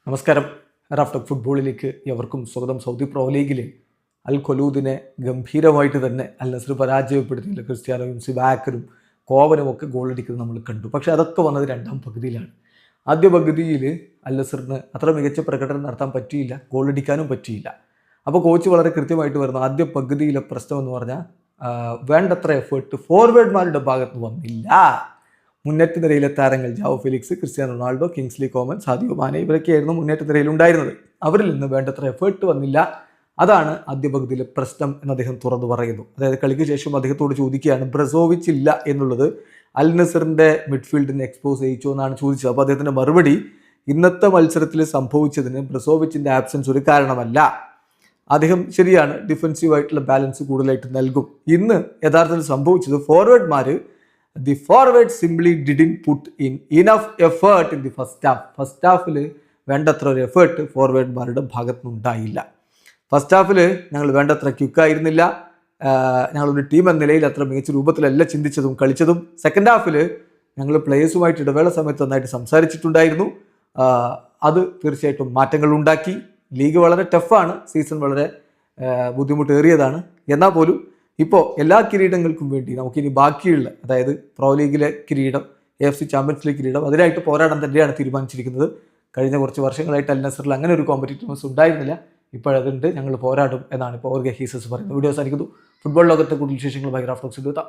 നമസ്കാരം. റാഫ്റ്റോക്ക് ഫുട്ബോളിലേക്ക് എവർക്കും സ്വാഗതം. സൗദി പ്രോ ലീഗിൽ അൽ ഖൊലൂദിനെ ഗംഭീരമായിട്ട് തന്നെ അൽ നസ്ർ പരാജയപ്പെടുത്തിയില്ല. ക്രിസ്ത്യാനോയും സിബാക്കരും കോവനും ഒക്കെ ഗോളടിക്കുന്നത് നമ്മൾ കണ്ടു. പക്ഷേ അതൊക്കെ വന്നത് രണ്ടാം പകുതിയിലാണ്. ആദ്യ പകുതിയിൽ അൽ നസ്റിന് അത്ര മികച്ച പ്രകടനം നടത്താൻ പറ്റിയില്ല, ഗോളടിക്കാനും പറ്റിയില്ല. അപ്പോൾ കോച്ച് വളരെ കൃത്യമായിട്ട് വരുന്നു, ആദ്യ പകുതിയിലെ പ്രശ്നം എന്ന് പറഞ്ഞാൽ വേണ്ടത്ര എഫേർട്ട് ഫോർവേഡ്മാരുടെ ഭാഗത്ത് വന്നില്ല. മുന്നേറ്റ നിരയിലെ താരങ്ങൾ Joao Felix, Cristiano Ronaldo, Kingsley Coman, Sadio Mane ഇവരൊക്കെയായിരുന്നു മുന്നേറ്റ നിരയിൽ ഉണ്ടായിരുന്നത്. അവരിൽ നിന്ന് വേണ്ടത്ര എഫേർട്ട് വന്നില്ല. അതാണ് ആദ്യ പകുതിയിലെ പ്രശ്നം എന്ന് അദ്ദേഹം തുറന്നു പറയുന്നു. അതായത് കളിക്ക് ശേഷം അദ്ദേഹത്തോട് ചോദിക്കുകയാണ്, ബ്രസോവിച്ച് ഇല്ല എന്നുള്ളത് അൽ നസറിൻ്റെ മിഡ്ഫീൽഡിനെ എക്സ്പോസ് ചെയ്യിച്ചു എന്നാണ് ചോദിച്ചത്. അപ്പോൾ അദ്ദേഹത്തിൻ്റെ മറുപടി, ഇന്നത്തെ മത്സരത്തിൽ സംഭവിച്ചതിന് ബ്രസോവിച്ചിൻ്റെ ആബ്സെൻസ് ഒരു കാരണമല്ല. അദ്ദേഹം ശരിയാണ്, ഡിഫെൻസീവായിട്ടുള്ള ബാലൻസ് കൂടുതലായിട്ട് നൽകും. ഇന്ന് യഥാർത്ഥത്തിൽ സംഭവിച്ചത് the forward simply didn't put in enough effort in the first half. First ഹാഫിൽ വേണ്ടത്ര ഒരു എഫേർട്ട് ഫോർവേഡ്മാരുടെ ഭാഗത്തുനിന്നുണ്ടായില്ല. ഫസ്റ്റ് ഹാഫിൽ ഞങ്ങൾ വേണ്ടത്ര ക്യുക്കായിരുന്നില്ല. ഞങ്ങളൊരു ടീം എന്ന നിലയിൽ അത്ര മികച്ച രൂപത്തിലല്ല ചിന്തിച്ചതും കളിച്ചതും. സെക്കൻഡ് ഹാഫിൽ ഞങ്ങൾ പ്ലേയേഴ്സുമായിട്ട് ഇടവേള സമയത്ത് നന്നായിട്ട് സംസാരിച്ചിട്ടുണ്ടായിരുന്നു. അത് തീർച്ചയായിട്ടും മാറ്റങ്ങൾ ഉണ്ടാക്കി. ലീഗ് വളരെ ടഫാണ്, സീസൺ വളരെ ബുദ്ധിമുട്ടേറിയതാണ്. എന്നാൽ പോലും ഇപ്പോൾ എല്ലാ കിരീടങ്ങൾക്കും വേണ്ടി നമുക്കിനി ബാക്കിയുള്ള, അതായത് പ്രോ ലീഗിലെ കിരീടം, AFC ചാമ്പ്യൻസ് ലീഗ് കിരീടം, അതിനായിട്ട് പോരാടാൻ തന്നെയാണ് തീരുമാനിച്ചിരിക്കുന്നത്. കഴിഞ്ഞ കുറച്ച് വർഷങ്ങളായിട്ട് അൽ നസറിൽ അങ്ങനെ ഒരു കോമ്പറ്റീറ്റീവ്നെസ് ഉണ്ടായിരുന്നില്ല. ഇപ്പോഴതുണ്ട്, ഞങ്ങൾ പോരാടും എന്നാണ് ഇപ്പോൾ ഓർഗെ ഹീസസ് പറയുന്നത്. വീഡിയോ അവസാനിക്കുന്നു. ഫുട്ബോൾ ലോകത്തെ കൂടുതൽ വിശേഷങ്ങളുമായി റാഫ്റ്റോക്സിൽ എത്താം.